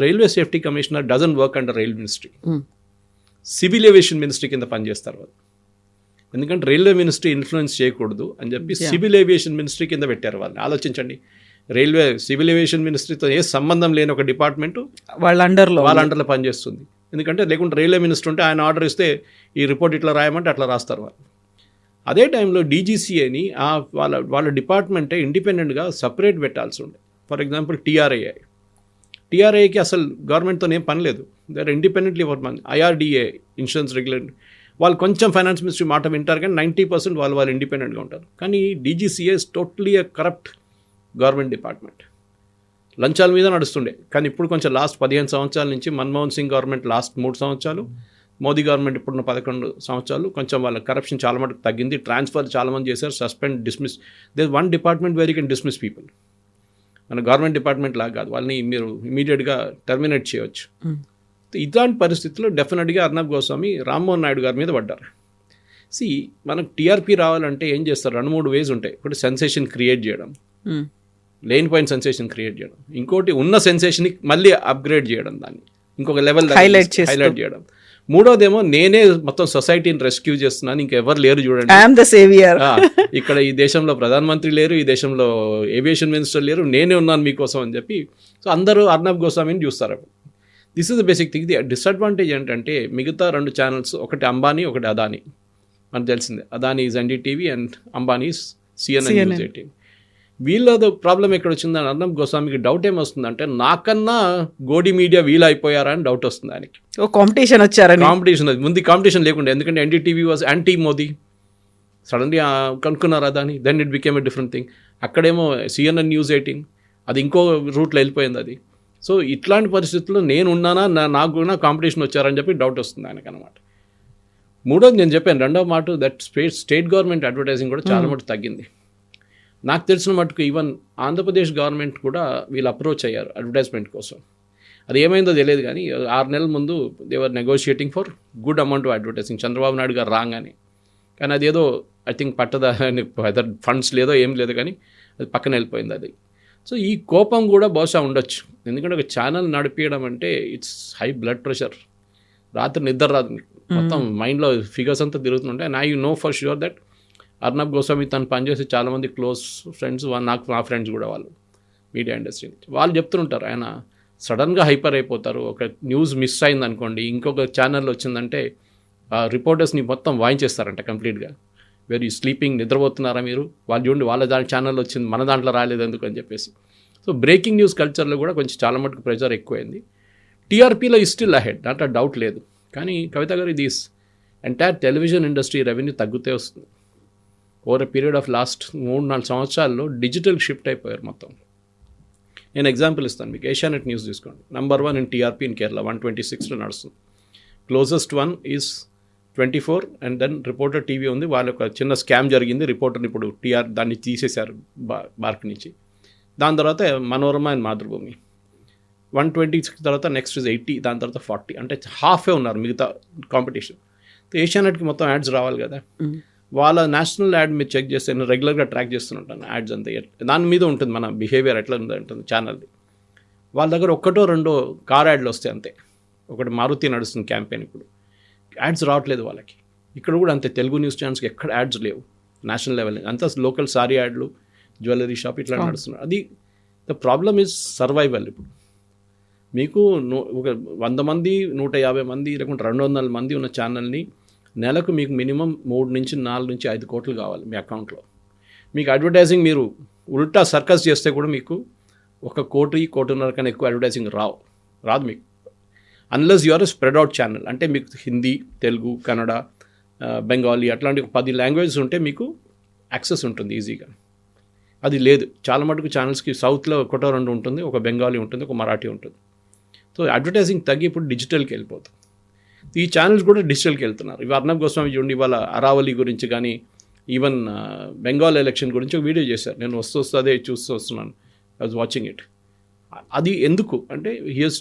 Railway safety commissioner doesn't work under railway ministry, civil aviation ministry కింద పనిచేస్తారు వాళ్ళు. ఎందుకంటే రైల్వే మినిస్ట్రీ ఇన్ఫ్లుయెన్స్ చేయకూడదు అని చెప్పి సివిల్ ఏవియేషన్ మినిస్ట్రీ కింద పెట్టారు వాళ్ళని. ఆలోచించండి, సివిల్ ఏవియేషన్ మినిస్ట్రీతో ఏ సంబంధం లేని ఒక డిపార్ట్మెంటు వాళ్ళ అండర్లో పనిచేస్తుంది. ఎందుకంటే లేకుంటే రైల్వే మినిస్టర్ ఉంటే ఆయన ఆర్డర్ ఇస్తే ఈ రిపోర్ట్ ఇట్లా రాయమంటే అట్లా రాస్తారు వాళ్ళు. అదే టైంలో DGCAని వాళ్ళ డిపార్ట్మెంటే ఇండిపెండెంట్గా సపరేట్ పెట్టాల్సి ఉండే. ఫర్ ఎగ్జాంపుల్ TRAకి అసలు గవర్నమెంట్తో ఏం పని లేదు, they are independently work. IRDA insurance regulator వాళ్ళు కొంచెం ఫైనాన్స్ మినిస్ట్రీ మాట వింటారు, కానీ 90% వాళ్ళు ఇండిపెండెంట్గా ఉంటారు. కానీ DGCA is totally a corrupt government department. లంచాల మీద నడుస్తుండే. కానీ ఇప్పుడు కొంచెం లాస్ట్ 15 సంవత్సరాల నుంచి మన్మోహన్ సింగ్ గవర్నమెంట్ లాస్ట్ 3 సంవత్సరాలు, మోదీ గవర్నమెంట్ ఇప్పుడున్న 11 సంవత్సరాలు కొంచెం వాళ్ళ కరప్షన్ చాలా మటుకు తగ్గింది. ట్రాన్స్ఫర్ చాలామంది చేశారు, suspend, dismiss. There one department where you can dismiss people. మన గవర్నమెంట్ డిపార్ట్మెంట్ లాగా కాదు, వాళ్ళని మీరు ఇమీడియట్గా టర్మినేట్ చేయవచ్చు. ఇలాంటి పరిస్థితుల్లో డెఫినెట్గా అర్నబ్ గోస్వామి రామ్మోహన్ నాయుడు గారి మీద పడ్డారు. మనకు TRP రావాలంటే ఏం చేస్తారు, 2-3 వేస్ ఉంటాయి. ఒకటి సెన్సేషన్ క్రియేట్ చేయడం, లేనిపోయిన సెన్సేషన్ క్రియేట్ చేయడం. ఇంకోటి ఉన్న సెన్సేషన్ని మళ్ళీ అప్గ్రేడ్ చేయడం, దాన్ని ఇంకొక లెవెల్ హైలైట్ చేయడం. మూడోదేమో నేనే మొత్తం సొసైటీని రెస్క్యూ చేస్తున్నాను, ఇంకెవరు లేరు చూడండి, ఐఎమ్ ద సేవియర్. ఇక్కడ ఈ దేశంలో ప్రధానమంత్రి లేరు, ఈ దేశంలో ఏవియేషన్ మినిస్టర్ లేరు, నేనే ఉన్నాను మీకోసం అని చెప్పి. సో అందరూ అర్నబ్ గోస్వామిని చూస్తారు. This is the basic thing. The disadvantage ఏంటంటే మిగతా 2 ఛానల్స్, ఒకటి అంబానీ, ఒకటి అదానీ, మనకు తెలిసిందే. Adani is NDTV and Ambani is CNN news 18. వీళ్ళ ప్రాబ్లం ఎక్కడ వచ్చిందని అర్నబ్ గోస్వామికి డౌట్ ఏమొస్తుందంటే నాకన్నా గోడి మీడియా వీళ్ళు అయిపోయారా అని డౌట్ వస్తుంది ఆయనకి. కాంపిటీషన్ వచ్చారని. కాంపిటీషన్, ముందు కాంపిటీషన్ లేకుండా, ఎందుకంటే ఎన్డీటీవీ వాజ్ యాంటీ మోదీ, సడన్గా కనుక్కున్నారు Adani, then it became a different thing. అక్కడేమో CNN న్యూస్ 18, అది ఇంకో రూట్లో వెళ్ళిపోయింది అది. సో ఇట్లాంటి పరిస్థితుల్లో నేను ఉన్నానా, నాకు కూడా కాంపిటీషన్ వచ్చారని చెప్పి డౌట్ వస్తుంది ఆయనకు అనమాట. మూడోది నేను చెప్పాను, రెండవ మాట, దట్ స్టేట్ గవర్నమెంట్ అడ్వర్టైజింగ్ కూడా చాలా మటుకు తగ్గింది. నాకు తెలిసిన మటుకు ఈవెన్ ఆంధ్రప్రదేశ్ గవర్నమెంట్ కూడా వీళ్ళు అప్రోచ్ అయ్యారు అడ్వర్టైజ్మెంట్ కోసం. అది ఏమైందో తెలియదు కానీ 6 నెలల ముందు they were negotiating for good amount of advertising. Chandrababu Naidu garu రాగానే, కానీ అదేదో ఐ థింక్ పట్టదా, అదర్ ఫండ్స్ లేదో ఏం లేదు కానీ అది పక్కన వెళ్ళిపోయింది అది. సో ఈ కోపం కూడా బహుశా ఉండొచ్చు, ఎందుకంటే ఒక ఛానల్ నడిపించడం అంటే ఇట్స్ హై బ్లడ్ ప్రెషర్. రాత్రి నిద్ర రాదు మీకు, మొత్తం మైండ్లో ఫిగర్స్ అంతా తిరుగుతుంటాయి. And I know for sure that Arnab Goswami తను పనిచేసి చాలామంది క్లోజ్ ఫ్రెండ్స్, నా ఫ్రెండ్స్ కూడా వాళ్ళు మీడియా ఇండస్ట్రీ నుంచి, వాళ్ళు చెప్తుంటారు ఆయన సడన్గా హైపర్ అయిపోతారు. ఒక న్యూస్ మిస్ అయింది అనుకోండి, ఇంకొక ఛానల్ వచ్చిందంటే రిపోర్టర్స్ని మొత్తం వాయించేస్తారంట కంప్లీట్గా. వెరీ స్లీపింగ్, నిద్రపోతున్నారా మీరు, వాళ్ళు చూడండి వాళ్ళ ఛానల్ వచ్చింది మన దాంట్లో రాలేదు ఎందుకు అని చెప్పేసి. సో బ్రేకింగ్ న్యూస్ కల్చర్లో కూడా కొంచెం చాలా మటుకు ప్రెజర్ ఎక్కువైంది. టీఆర్పీలో ఈ స్టిల్ అహెడ్, దాంట్లో డౌట్ లేదు. కానీ కవిత గారు, ఇది ఎంటైర్ టెలివిజన్ ఇండస్ట్రీ రెవెన్యూ తగ్గుతే వస్తుంది. Over a period of last 3-4 సంవత్సరాల్లో డిజిటల్ షిఫ్ట్ అయిపోయారు మొత్తం. నేను ఎగ్జాంపుల్ ఇస్తాను మీకు. ఏషియానెట్ న్యూస్ తీసుకోండి, number 1 in TRP in Kerala, 126లో నడుస్తుంది. Closest one is 24, and then reporter TV ఉంది. వాళ్ళ ఒక చిన్న స్కామ్ జరిగింది, రిపోర్టర్ని ఇప్పుడు దాన్ని తీసేశారు బార్క్ నుంచి. దాని తర్వాత మనోరమ అండ్ మాతృభూమి. 126 తర్వాత నెక్స్ట్ ఇస్ 80, దాని తర్వాత 40, అంటే హాఫే ఉన్నారు మిగతా కాంపిటీషన్. ఏషియానెట్కి మొత్తం యాడ్స్ రావాలి కదా, వాళ్ళ నేషనల్ యాడ్ మీరు చెక్ చేస్తే నేను రెగ్యులర్గా ట్రాక్ చేస్తుంటాను యాడ్స్ అంతా, దాని మీద ఉంటుంది మన బిహేవియర్ ఎట్లా ఉంటుంది ఛానల్ది. వాళ్ళ దగ్గర 1-2 కార్ యాడ్లు వస్తాయి అంతే. ఒకటి మారుతి నడుస్తుంది క్యాంపెయిన్, ఇప్పుడు యాడ్స్ రావట్లేదు వాళ్ళకి. ఇక్కడ కూడా అంతే, తెలుగు న్యూస్ ఛానల్స్కి ఎక్కడ యాడ్స్ లేవు నేషనల్ లెవెల్, అంతా లోకల్ సారీ యాడ్లు, జ్యువెలరీ షాప్ ఇట్లా నడుస్తున్నారు. అది ద ప్రాబ్లమ్ ఈజ్ సర్వైవల్. ఇప్పుడు మీకు ఒక 100 మంది, 150 మంది, లేకుంటే 200 మంది ఉన్న ఛానల్ని నెలకు మీకు మినిమం 3-4 నుంచి 5 కోట్లు కావాలి మీ అకౌంట్లో. మీకు అడ్వర్టైజింగ్ మీరు ఉల్టా సర్కస్ చేస్తే కూడా మీకు 1 కోటి, 1.5 కోటి కన్నా ఎక్కువ అడ్వర్టైజింగ్ రాదు మీకు, unless you are a spread out channel. అంటే మీకు హిందీ, తెలుగు, కన్నడ, బెంగాలీ అట్లాంటి 10 లాంగ్వేజెస్ ఉంటే మీకు యాక్సెస్ ఉంటుంది ఈజీగా. అది లేదు చాలా మటుకు ఛానల్స్కి. సౌత్లో 1-2 ఉంటుంది, ఒక బెంగాలీ ఉంటుంది, ఒక మరాఠీ ఉంటుంది. సో అడ్వర్టైజింగ్ తగ్గి ఇప్పుడు డిజిటల్కి వెళ్ళిపోతుంది. ఈ ఛానల్స్ కూడా డిజిటల్కి వెళ్తున్నారు. ఇవి అర్నబ్ గోస్వామి చూడండి, ఇవాళ అరావళి గురించి కానీ ఈవెన్ బెంగాల్ ఎలక్షన్ గురించి ఒక వీడియో చేశారు. నేను అదే చూస్తూ వస్తున్నాను, ఐ వాజ్ వాచింగ్ ఇట్. అది ఎందుకు అంటే హియర్స్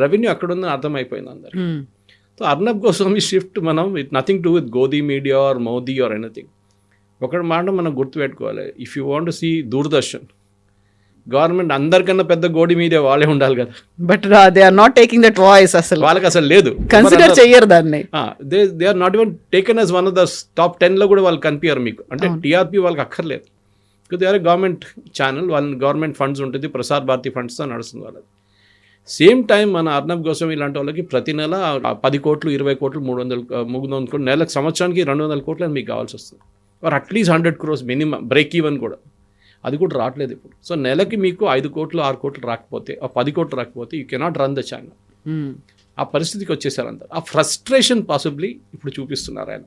రెవెన్యూ అక్కడ ఉందని అర్థమైపోయింది అందరికి. సో అర్నబ్ గోస్వామి షిఫ్ట్ మనం it nothing to with godi media or Modi or anything. ఒకటి మాట మనం గుర్తుపెట్టుకోవాలి, if you want to see Doordarshan, government అందరికన్నా పెద్ద గోడి మీడియా వాళ్ళే ఉండాలి కదా. But they are not taking that voice, అసలు వాళ్ళకి అసలు లేదు, కన్సిడర్ చెయ్యరు దాన్ని. They are not even taken as one of the top 10లో కూడా వాళ్ళు కనిపించారు మీకు. అంటే టీఆర్పీ వాళ్ళకి అక్కర్లేదు, దే ఆర్ గవర్నమెంట్ ఛానల్, వాళ్ళ గవర్నమెంట్ ఫండ్స్ ఉంటుంది, ప్రసార్ భారతి ఫండ్స్తో నడుస్తుంది వాళ్ళది. సేమ్ టైం మన అర్నబ్ గోస్వామి ఇలాంటి వాళ్ళకి ప్రతి నెల 10 కోట్లు, 20 కోట్లు, 300 కోట్లు, నెలకు సంవత్సరానికి 200 కోట్లు అని మీకు కావాల్సి వస్తుంది. Or at least 100 crores minimum break even కూడా, అది కూడా రావట్లేదు ఇప్పుడు. సో నెలకి మీకు 5 కోట్లు, 6 కోట్లు రాకపోతే, 10 కోట్లు రాకపోతే you cannot run the channel. ఆ పరిస్థితికి వచ్చేసారు అందరు. ఆ ఫ్రస్ట్రేషన్ పాసిబ్లీ ఇప్పుడు చూపిస్తున్నారు ఆయన.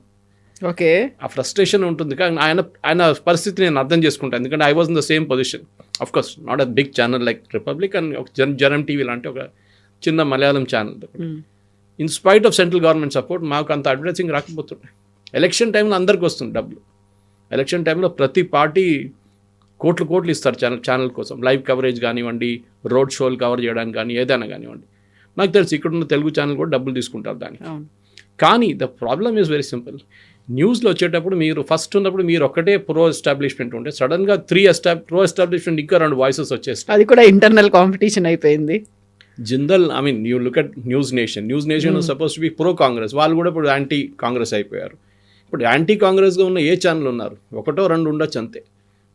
ఓకే, ఆ ఫ్రస్ట్రేషన్ ఉంటుంది కానీ ఆయన పరిస్థితి నేను అర్థం చేసుకుంటాను, ఎందుకంటే I was in the same position. Of course not a big channel like Republic and ఒక జనం టీవీ లాంటి ఒక చిన్న Malayalam channel. In spite of central government support మాకు అంత అడ్వర్టైజింగ్ రాకపోతుండే. ఎలక్షన్ టైంలో అందరికి వస్తుంది డబ్బులు. ఎలక్షన్ టైంలో ప్రతి పార్టీ కోట్లు ఇస్తారు ఛానల్ కోసం, లైవ్ కవరేజ్ కానివ్వండి, రోడ్ షోలు కవర్ చేయడానికి కానీ ఏదైనా కానివ్వండి. నాకు తెలుసు ఇక్కడున్న తెలుగు ఛానల్ కూడా డబ్బులు తీసుకుంటారు దానికి. కానీ the problem is very simple. న్యూస్లో వచ్చేటప్పుడు మీరు ఫస్ట్ ఉన్నప్పుడు మీరు ఒక్కటే ప్రో ఎస్టాబ్లిష్మెంట్ ఉంటే సడన్గా 3 ప్రో ఎస్టాబ్లిష్మెంట్ ఇంకా 2 వాయిసెస్ వచ్చేస్తాయి. అది కూడా ఇంటర్నల్ కాంపిటీషన్ అయిపోయింది. Jindal, I mean you look at news nation suppose to be pro Congress, వాళ్ళు కూడా ఇప్పుడు యాంటీ కాంగ్రెస్ అయిపోయారు. ఇప్పుడు యాంటీ కాంగ్రెస్గా ఉన్న ఏ ఛానల్ ఉన్నారు, 1-2 ఉండొచ్చు అంతే.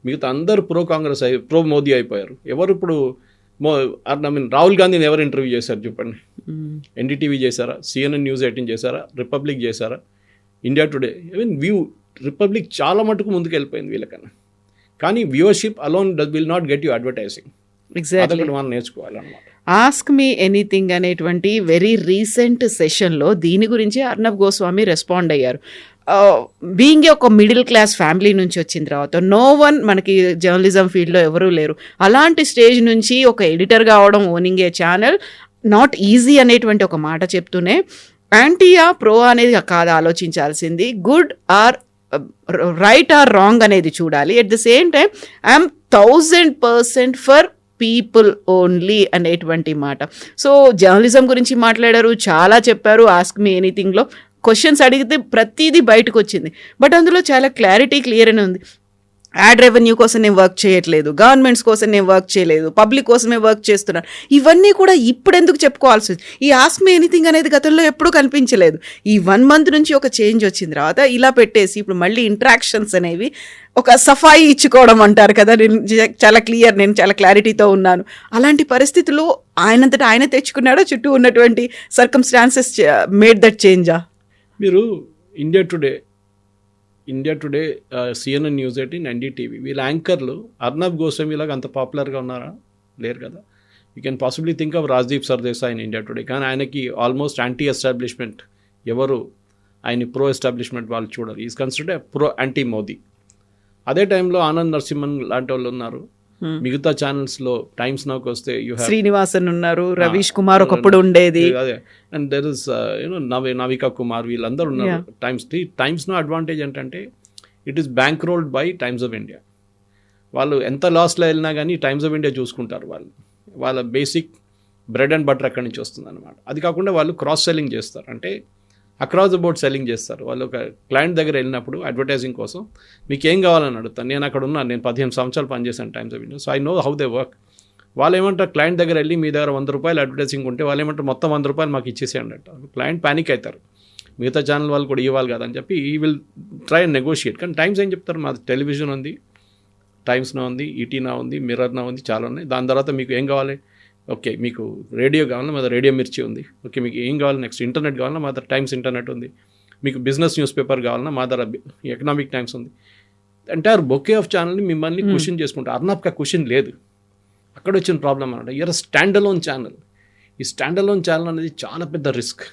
మిగతా అందరూ ప్రో కాంగ్రెస్ ప్రో మోదీ అయిపోయారు. ఎవరు ఇప్పుడు ఐ మీన్ రాహుల్ గాంధీని ఎవరు ఇంటర్వ్యూ చేశారు చెప్పండి? ఎన్డీటీవీ చేశారా, CNN News 18 చేశారా, రిపబ్లిక్ చేశారా, India today, even view, republic చాలా మటుకు ముందుకు వెళ్ళిపోయింది వీళ్ళకన్నా. కానీ viewership alone will not get you advertising. Exactly. అదొకటి మనం నేర్చుకోవాలన్నమాట. ఆస్క్ మీ ఎనీథింగ్ అనేటువంటి వెరీ రీసెంట్ సెషన్లో దీని గురించి అర్నబ్ గోస్వామి రెస్పాండ్ అయ్యారు. బీయింగ్ ఒక మిడిల్ క్లాస్ ఫ్యామిలీ నుంచి వచ్చిన తర్వాత నో వన్ మనకి జర్నలిజం ఫీల్డ్లో ఎవరూ లేరు. అలాంటి స్టేజ్ నుంచి ఒక ఎడిటర్ కావడం, owning A channel not easy అనేటువంటి ఒక మాట చెప్తూనే యాంటీయా ప్రో అనేది కాదు ఆలోచించాల్సింది, good or right are wrong అనేది చూడాలి. At the same time I'm 1000% for people only అనేటువంటి మాట. సో జర్నలిజం గురించి మాట్లాడారు, చాలా చెప్పారు. ఆస్క్ మీ ఎనీథింగ్లో క్వశ్చన్స్ అడిగితే ప్రతిదీ బయటకు వచ్చింది. బట్ అందులో చాలా క్లారిటీ, క్లియర్ అని ఉంది. యాడ్ రెవెన్యూ కోసం నేను వర్క్ చేయట్లేదు, గవర్నమెంట్స్ కోసం నేను వర్క్ చేయలేదు, పబ్లిక్ కోసమే వర్క్ చేస్తున్నాను. ఇవన్నీ కూడా ఇప్పుడు ఎందుకు చెప్పుకోవాల్సి ఉంది? ఈ ఆస్క్ మీ ఎనీథింగ్ అనేది గతంలో ఎప్పుడూ కనిపించలేదు. ఈ 1 month నుంచి ఒక చేంజ్ వచ్చిన తర్వాత ఇలా పెట్టేసి ఇప్పుడు మళ్ళీ ఇంటరాక్షన్స్ అనేవి ఒక సఫాయి ఇచ్చుకోవడం అంటారు కదా, నేను చాలా క్లియర్, నేను చాలా క్లారిటీతో ఉన్నాను. అలాంటి పరిస్థితులు ఆయనంతటా ఆయన తెచ్చుకున్నాడో చుట్టూ ఉన్నటువంటి సర్కమ్స్టాన్సెస్ మేడ్ దట్ చేంజా? మీరు India today CNN News 18, NDTV వీళ్ళ యాంకర్లు అర్నబ్ గోస్వామిలాగా అంత పాపులర్గా ఉన్నారా? లేరు కదా. You can possibly think of Rajdeep Sardesai in India today. కానీ ఆయనకి ఆల్మోస్ట్ యాంటీ ఎస్టాబ్లిష్మెంట్, ఎవరు ఆయన ప్రో ఎస్టాబ్లిష్మెంట్ వాళ్ళు చూడరు. Is considered pro anti Modi. అదే టైంలో ఆనంద్ నరసింహన్ లాంటి వాళ్ళు ఉన్నారు. మిగతా ఛానల్స్లో టైమ్స్ నౌకి వస్తే శ్రీనివాసన్ ఉన్నారు, రవీష్ కుమార్ ఒకప్పుడు ఉండేది, అదే, and there is Navika Kumar, వీళ్ళందరూ ఉన్నారు. టైమ్స్ నో అడ్వాంటేజ్ ఏంటంటే it is bank rolled by times of India. వాళ్ళు ఎంత లాస్లో వెళ్ళినా కానీ టైమ్స్ ఆఫ్ ఇండియా చూసుకుంటారు. వాళ్ళ బేసిక్ బ్రెడ్ అండ్ బటర్ అక్కడి నుంచి వస్తుంది అనమాట. అది కాకుండా వాళ్ళు క్రాస్ సెల్లింగ్ చేస్తారు, అంటే అక్రాస్ ద బోర్డ్ సెల్లింగ్ చేస్తారు. వాళ్ళు ఒక క్లయింట్ దగ్గర వెళ్ళినప్పుడు అడ్వర్టైజింగ్ కోసం మీకు ఏం కావాలని అడుగుతాను. నేను అక్కడ ఉన్నాను, నేను 15 సంవత్సరాలు పనిచేశాను times of India, so I know how they work. వాళ్ళు ఏమంటారు, క్లయింట్ దగ్గర వెళ్ళి మీ దగ్గర 100 రూపాయలు అడ్వర్టైజింగ్ ఉంటే వాళ్ళు ఏమంటారు మొత్తం 100 రూపాయలు మాకు ఇచ్చేసేయండి అంటారు. క్లయింట్ ప్యానిక్ అవుతారు, మిగతా ఛానల్ వాళ్ళు కూడా ఇవ్వాలి కదా అని చెప్పి ఈ విల్ ట్రై అండ్ నెగోషియేట్. కానీ టైమ్స్ ఏం చెప్తారు, మాది టెలివిజన్ ఉంది, టైమ్స్నా ఉంది, ఈటీనా ఉంది, మిర్రర్నా ఉంది, చాలా ఉన్నాయి. దాని తర్వాత మీకు ఏం కావాలి, ఓకే మీకు రేడియో కావాలన్నా మా దగ్గర రేడియో మిర్చి ఉంది, ఓకే మీకు ఏం కావాలి, నెక్స్ట్ ఇంటర్నెట్ కావాలన్నా మా దగ్గర టైమ్స్ ఇంటర్నెట్ ఉంది, మీకు బిజినెస్ న్యూస్ పేపర్ కావాలన్నా మా దగ్గర ఎకనామిక్ టైమ్స్ ఉంది. ఎంటైర్ బొకే ఆఫ్ ఛానల్ని మిమ్మల్ని క్వశ్చన్ చేసుకుంటారు. అర్నబ్కి క్వశ్చన్ లేదు. అక్కడ వచ్చిన ప్రాబ్లం అనమాట. Year stand alone channel. ఈ స్టాండ్ అలోన్ ఛానల్ అనేది చాలా పెద్ద రిస్క్.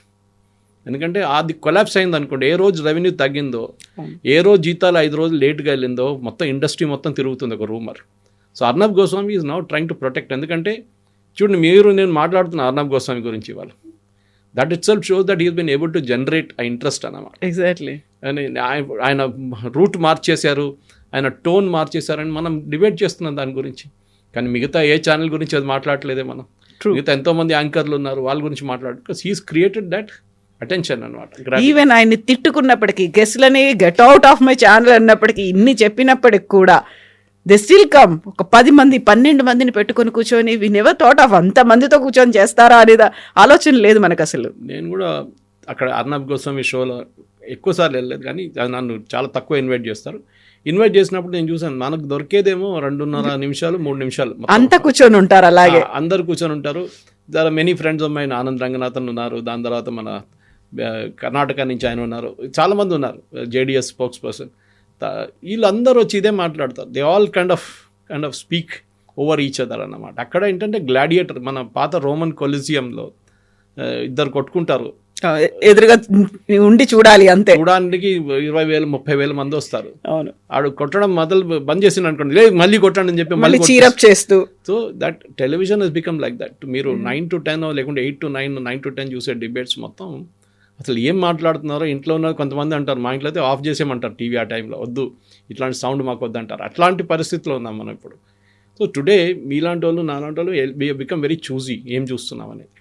ఎందుకంటే అది కొలాప్స్ అయింది అనుకోండి, ఏ రోజు రెవెన్యూ తగ్గిందో, ఏ రోజు జీతాలు 5 రోజులు లేట్గా వెళ్ళిందో మొత్తం ఇండస్ట్రీ మొత్తం తిరుగుతుంది ఒక rumour. So Arnab Goswami is now trying to protect. ఎందుకంటే చూడండి, నేను మాట్లాడుతున్న అర్నబ్ గోస్వామి గురించి ఇవాళ, that it self shows that is been able to generate ఆ ఇంట్రెస్ట్ అన్నమాట. ఎగ్జాక్ట్లీ. ఆయన రూట్ మార్చేశారు, ఆయన టోన్ మార్చేశారని మనం డిబేట్ చేస్తున్నాం దాని గురించి. కానీ మిగతా ఏ ఛానల్ గురించి అది మాట్లాడలేదే మనం. మిగతా ఎంతోమంది యాంకర్లు ఉన్నారు, వాళ్ళ గురించి మాట్లాడు. Because he's created that attention అనమాట. ఈవెన్ ఆయన్ని తిట్టుకున్నప్పటికీ, గెస్ట్లని get out of my channel అన్నప్పటికీ, ఇన్ని చెప్పినప్పటికి కూడా దే స్టిల్ కమ్. ఒక 10 మంది 12 మందిని పెట్టుకొని కూర్చొని వి నెవర్ థాట్ ఆఫ్ అంతమందితో కూర్చొని చేస్తారా అనేది ఆలోచన లేదు మనకు అసలు. నేను కూడా అక్కడ అర్నబ్ గోస్వామి షోలో ఎక్కువసార్లు వెళ్ళలేదు, కానీ నన్ను చాలా తక్కువ ఇన్వైట్ చేస్తారు. ఇన్వైట్ చేసినప్పుడు నేను చూసాను, మనకు దొరికేదేమో 2.5 నిమిషాలు 3 నిమిషాలు అంతా కూర్చొని ఉంటారు. అలాగే అందరు కూర్చొని ఉంటారు. దాని many friends of mine, Anand Ranganathan ఉన్నారు, దాని తర్వాత మన కర్ణాటక నుంచి ఆయన ఉన్నారు, చాలామంది ఉన్నారు, JDS స్పోక్స్ పర్సన్. వీళ్ళందరూ వచ్చి ఇదే మాట్లాడతారు. They all kind of speak over each other అన్నమాట. అక్కడ ఏంటంటే గ్లాడియేటర్, మన పాత రోమన్ కొలిజియంలో ఇద్దరు కొట్టుకుంటారు, ఎదురుగా ఉండి చూడాలి అంతే. చూడడానికి 20,000-30,000 మంది వస్తారు. అవును. ఆడు కొట్టడం బంద్ చేసిన అనుకోండి, లేదు మళ్ళీ కొట్టండి అని చెప్పి మళ్ళీ చీరప్ చేస్తూ. So that television has become like that. మీరు 9 to 10 లేకుంటే 8 to 9, 9 to 10 చూసే డిబేట్స్ మొత్తం అసలు ఏం మాట్లాడుతున్నారో. ఇంట్లో ఉన్న కొంతమంది అంటారు, మా ఇంట్లో అయితే ఆఫ్ చేసేయమంటారు టీవీ, ఆ టైంలో వద్దు, ఇట్లాంటి సౌండ్ మాకు వద్దంటారు. అట్లాంటి పరిస్థితిలో ఉన్నాం మనం ఇప్పుడు. సో టుడే మీలాంటి వాళ్ళు, నాలాంటి వాళ్ళు బికమ్ వెరీ చూజీ ఏం చూస్తున్నాం అనేది.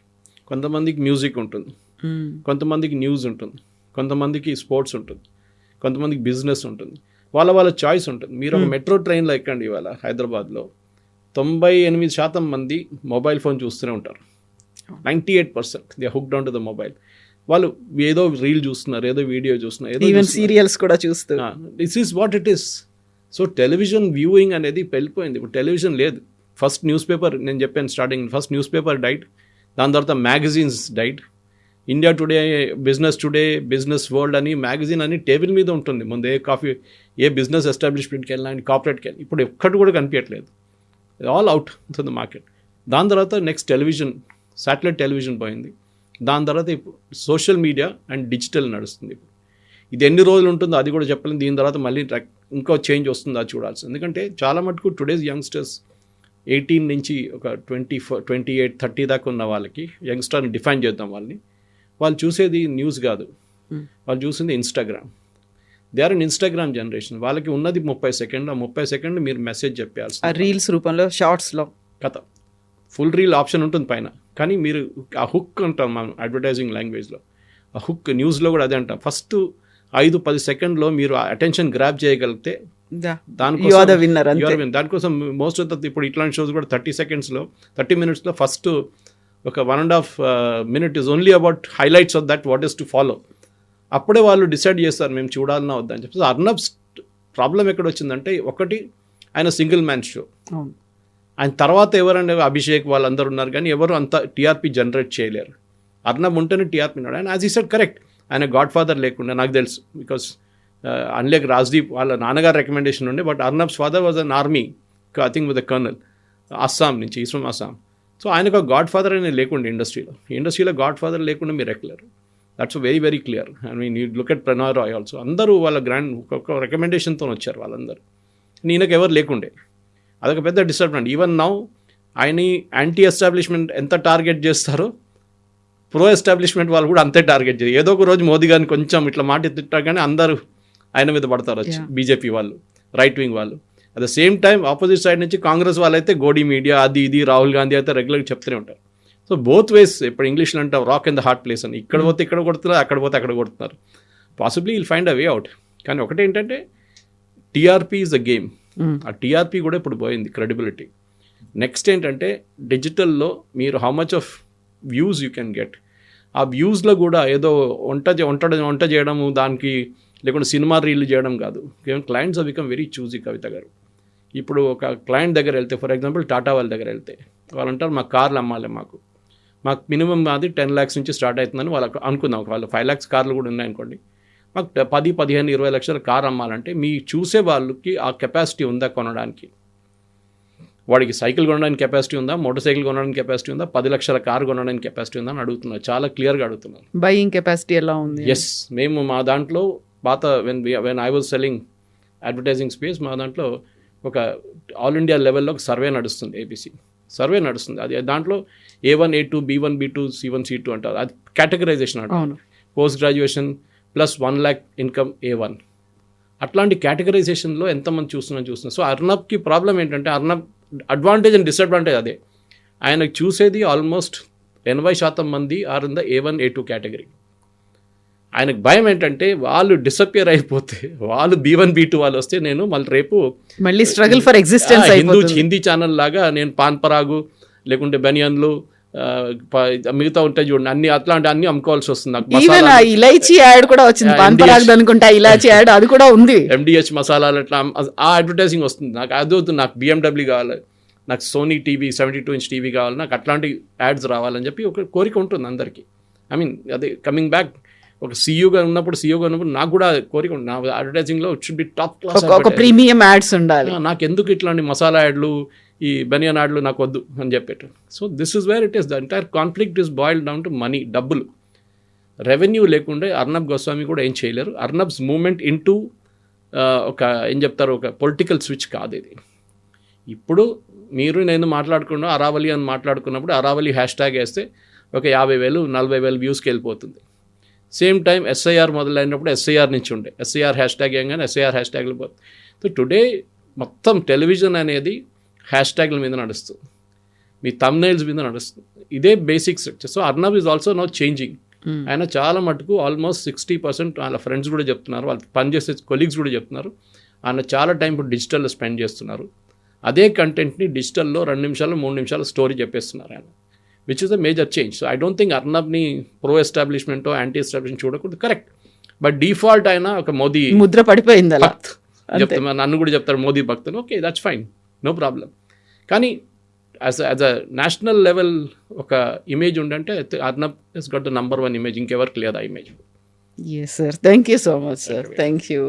కొంతమందికి మ్యూజిక్ ఉంటుంది, కొంతమందికి న్యూస్ ఉంటుంది, కొంతమందికి స్పోర్ట్స్ ఉంటుంది, కొంతమందికి బిజినెస్ ఉంటుంది, వాళ్ళ చాయిస్ ఉంటుంది. మీరు ఒక మెట్రో ట్రైన్లో ఎక్కండి, ఇవాళ హైదరాబాద్లో 98% మంది మొబైల్ ఫోన్ చూస్తూనే ఉంటారు. 98% they hooked on to the mobile. వాళ్ళు ఏదో రీల్ చూస్తున్నారు, ఏదో వీడియో చూస్తున్నారు, ఈవెన్ సీరియల్స్ కూడా చూస్తున్నారు. This is what it is. So television viewing అనేది వెళ్ళిపోయింది. ఇప్పుడు టెలివిజన్ లేదు. ఫస్ట్ న్యూస్ పేపర్ నేను చెప్పాను starting, first news paper diet, దాని తర్వాత magazines diet. India today, business today, business world అని మ్యాగజైన్ అని టేబుల్ మీద ఉంటుంది ముందు. ఏ బిజినెస్ ఎస్టాబ్లిష్మెంట్కి వెళ్ళినా కార్పొరేట్కి వెళ్ళి ఇప్పుడు ఎక్కడి కూడా కనిపించట్లేదు. All out to the market. దాని తర్వాత నెక్స్ట్ టెలివిజన్, శాటిలైట్ టెలివిజన్ పోయింది. దాని తర్వాత ఇప్పుడు సోషల్ మీడియా అండ్ డిజిటల్ నడుస్తుంది. ఇప్పుడు ఇది ఎన్ని రోజులు ఉంటుందో అది కూడా చెప్పలేము. దీని తర్వాత మళ్ళీ ఇంకో చేంజ్ వస్తుందో అది చూడాల్సింది. ఎందుకంటే చాలా మటుకు టుడేస్ యంగ్స్టర్స్ 18 నుంచి ఒక 24, 28, 30 దాకా ఉన్న వాళ్ళకి, యంగ్స్టర్ని డిఫైన్ చేద్దాం వాళ్ళని, వాళ్ళు చూసేది న్యూస్ కాదు, వాళ్ళు చూసింది Instagram. They are an Instagram generation. వాళ్ళకి ఉన్నది 30 సెకండ్. ఆ 30 సెకండ్ మీరు మెసేజ్ చెప్పాల్సి, రీల్స్ రూపంలో, షార్ట్స్లో కథ. ఫుల్ రీల్ ఆప్షన్ ఉంటుంది పైన, కానీ మీరు ఆ హుక్ అంటాం మనం అడ్వర్టైజింగ్ లాంగ్వేజ్లో. ఆ హుక్ న్యూస్లో కూడా అదే అంటాం. ఫస్ట్ 5-10 సెకండ్లో మీరు అటెన్షన్ గ్రాప్ చేయగలిగితే దానికోసం మోస్ట్ ఆఫ్ ద ఇప్పుడు ఇట్లాంటి షోస్ కూడా 30 మినిట్స్లో ఫస్ట్ ఒక 1.5 minute is only about highlights of that, what is to follow. అప్పుడే వాళ్ళు డిసైడ్ చేస్తారు మేము చూడాలన్నా వద్దని చెప్పి. అర్నబ్స్ ప్రాబ్లం ఎక్కడ వచ్చిందంటే, ఒకటి ఆయన సింగిల్ మ్యాన్ షో, ఆయన తర్వాత ఎవరంటే అభిషేక్ వాళ్ళందరూ ఉన్నారు, కానీ ఎవరు అంత టీఆర్పీ జనరేట్ చేయలేరు. అర్నబ్ ఉంటేనే టీఆర్పీ ఉన్నాడు. ఆయన యాజ్ ఈ సెడ్ కరెక్ట్, ఆయన గాడ్ ఫాదర్ లేకుండా నాకు తెలుసు, బికాస్ అన్లేక్ రాజ్దీప్ వాళ్ళ నాన్నగారు రికమెండేషన్ ఉండే, but Arnab's father was an army, I think with the colonel, Assam నుంచి, ఈస్ ఫ్రమ్ అస్సాం. సో ఆయనకు గాడ్ ఫాదర్ అనేది లేకుండా ఇండస్ట్రీలో గాడ్ ఫాదర్ లేకుండా మీరు ఎక్కలేరు. That's very very clear. I mean you look at Pranay Roy also, అందరూ వాళ్ళ ఒక రికమెండేషన్తో వచ్చారు వాళ్ళందరూ. ఈయనకు ఎవరు లేకుండే, అదొక పెద్ద డిసడ్వాంటేజ్. ఈవెన్ నౌ ఆయన యాంటీ ఎస్టాబ్లిష్మెంట్ ఎంత టార్గెట్ చేస్తారో, ప్రో ఎస్టాబ్లిష్మెంట్ వాళ్ళు కూడా అంతే టార్గెట్ చేయాలి. ఏదో ఒక రోజు మోదీ గారిని కొంచెం ఇట్లా మాట తిట్టారు, కానీ అందరూ ఆయన మీద పడతారు వచ్చి, బీజేపీ వాళ్ళు, రైట్ వింగ్ వాళ్ళు. At the same time opposite side నుంచి కాంగ్రెస్ వాళ్ళైతే గోడీ మీడియా అది ఇది, రాహుల్ గాంధీ అయితే రెగ్యులర్గా చెప్తూనే ఉంటారు. సో బోత్ వేస్, ఇప్పుడు ఇంగ్లీష్లో అంటారు rock in the heart place అని. ఇక్కడ పోతే ఇక్కడ కొడుతున్నారు, అక్కడ పోతే అక్కడ కొడుతున్నారు. Possibly will find a way out. కానీ ఒకటేంటంటే టీఆర్పీ ఈజ్ అ గేమ్. ఆ టీఆర్పీ కూడా ఇప్పుడు పోయింది, క్రెడిబిలిటీ. నెక్స్ట్ ఏంటంటే డిజిటల్లో మీరు how much of views you can get. ఆ వ్యూస్లో కూడా ఏదో వంట చేయడము, దానికి లేకుంటే సినిమా రీల్ చేయడం కాదు. Clients are become very choosy. Kavitha garu, ఇప్పుడు ఒక క్లయింట్ దగ్గర వెళ్తే, ఫర్ ఎగ్జాంపుల్ టాటా వాళ్ళ దగ్గర వెళ్తే, వాళ్ళు అంటారు మాకు కార్లు అమ్మాలి, మాకు మినిమం అది 10 lakhs నుంచి స్టార్ట్ అవుతుందని వాళ్ళకి అనుకుందాం. వాళ్ళు 5 lakhs కార్లు కూడా ఉన్నాయనుకోండి, మాకు 10, 15, 20 లక్షల కార్ అమ్మాలంటే మీ చూసే వాళ్ళకి ఆ కెపాసిటీ ఉందా కొనడానికి? వాడికి సైకిల్ కొనడానికి కెపాసిటీ ఉందా, మోటార్ సైకిల్ కొనడానికి కెపాసిటీ ఉందా, 10 లక్షల కారు కొనడానికి కెపాసిటీ ఉందా అని అడుగుతున్నారు. చాలా క్లియర్గా అడుగుతున్నారు. బయింగ్ కెపాసిటీ ఎలా ఉంది? ఎస్, మేము మా దాంట్లో పాత when I was selling advertising space, మా దాంట్లో ఒక ఆల్ ఇండియా లెవెల్లో ఒక సర్వే నడుస్తుంది, ఏబీసీ సర్వే నడుస్తుంది. అది దాంట్లో A1, A2, B1, B2, C1, C2 అంటారు. అది కేటగరైజేషన్ అంటారు. Post graduation plus 1 lakh income A1, అట్లాంటి కేటగరైజేషన్లో ఎంతమంది చూస్తున్నారు. సో అర్నబ్కి ప్రాబ్లం ఏంటంటే, అర్నబ్ అడ్వాంటేజ్ అండ్ డిసడ్వాంటేజ్ అదే. ఆయనకు చూసేది ఆల్మోస్ట్ 80% మంది are in the A1, A2 category. ఆయనకు భయం ఏంటంటే వాళ్ళు డిసపియర్ అయిపోతే, వాళ్ళు B1, B2 వాళ్ళు వస్తే నేను మళ్ళీ struggle for existence Hindi channel లాగా నేను పాన్ పరాగు లేకుంటే బనియన్లు మిగతా ఉంటాయి చూడండి, అన్ని అమ్ముకోవాల్సి వస్తుంది నాకు. ఇలాచీ యాడ్ కూడా వచ్చింది, పాన్ పరాగ్ అనుకుంటా, ఇలాచీ యాడ్ అది కూడా ఉంది. MDH మసాలాలు అట్లా ఆ అడ్వర్టైజింగ్ వస్తుంది. నాకు అది వద్దు, నాకు BMW కావాలి, నాకు సోనీ టీవీ 72-inch టీవీ కావాలి, నాకు అట్లాంటి యాడ్స్ రావాలని చెప్పి ఒక కోరిక ఉంటుంది అందరికీ. ఐ మీన్ అదే కమింగ్ బ్యాక్, ఒక సీఈఓగా ఉన్నప్పుడు నాకు కూడా కోరిక ఉంటుంది, నా అడ్వర్టైజింగ్లో it should be top class, ఒక ప్రీమియం యాడ్స్ ఉండాలి. నాకు ఎందుకు ఇట్లాంటి మసాలా యాడ్లు, ఈ బనియన్ యాడ్లు నాకు వద్దు అని చెప్పేట్టు. So this is where it is, the entire conflict is boiled down to money, డబ్బులు. రెవెన్యూ లేకుంటే అర్నబ్ గోస్వామి కూడా ఏం చేయలేరు. అర్నబ్స్ మూమెంట్ ఇంటూ ఒక ఏం చెప్తారు, ఒక పొలిటికల్ స్విచ్ కాదు ఇది. ఇప్పుడు మీరు నేను మాట్లాడుకున్నా అరావళి అని మాట్లాడుకున్నప్పుడు అరావళి హ్యాష్ట్యాగ్ వేస్తే ఒక 50,000, 40,000 వ్యూస్కి వెళ్ళిపోతుంది. సేమ్ టైం SIR మొదలైనప్పుడు SIR నుంచి ఉండే, SIR హ్యాష్ట్యాగ్ ఏంగానే SIR హ్యాష్ట్యాగ్లు పోతుంది. సో టుడే మొత్తం టెలివిజన్ అనేది హ్యాష్ట్యాగ్ల మీద నడుస్తుంది, మీ థంబ్నెయిల్స్ మీద నడుస్తుంది. ఇదే basic structure. So Arnab is also now changing. ఆయన చాలా మటుకు ఆల్మోస్ట్ 60% వాళ్ళ ఫ్రెండ్స్ కూడా చెప్తున్నారు, వాళ్ళు పనిచేసే కొలీగ్స్ కూడా చెప్తున్నారు, ఆయన చాలా టైం ఇప్పుడు డిజిటల్లో స్పెండ్ చేస్తున్నారు. అదే కంటెంట్ని డిజిటల్లో 2 నిమిషాలు 3 నిమిషాలు స్టోరీ చెప్పేస్తున్నారు ఆయన, which is a major change. So I don't think అర్నబ్ని ప్రో ఎస్టాబ్లిష్మెంటో యాంటీ ఎస్టాబ్లిష్మెంట్ చూడకూడదు, కరెక్ట్. బట్ డిఫాల్ట్ ఆయన ఒక మోదీ ముద్ర పడిపోయింది భక్త్ చెప్తాను, నన్ను కూడా చెప్తారు మోదీ భక్తులు, okay that's fine, no problem. కానీ యాజ్ అ నేషనల్ లెవెల్ ఒక ఇమేజ్ ఉండంటే Arnab is got the number 1 image, ఇంకెవరికి లేదు ఆ image. Yes sir, thank you so much sir, thank you.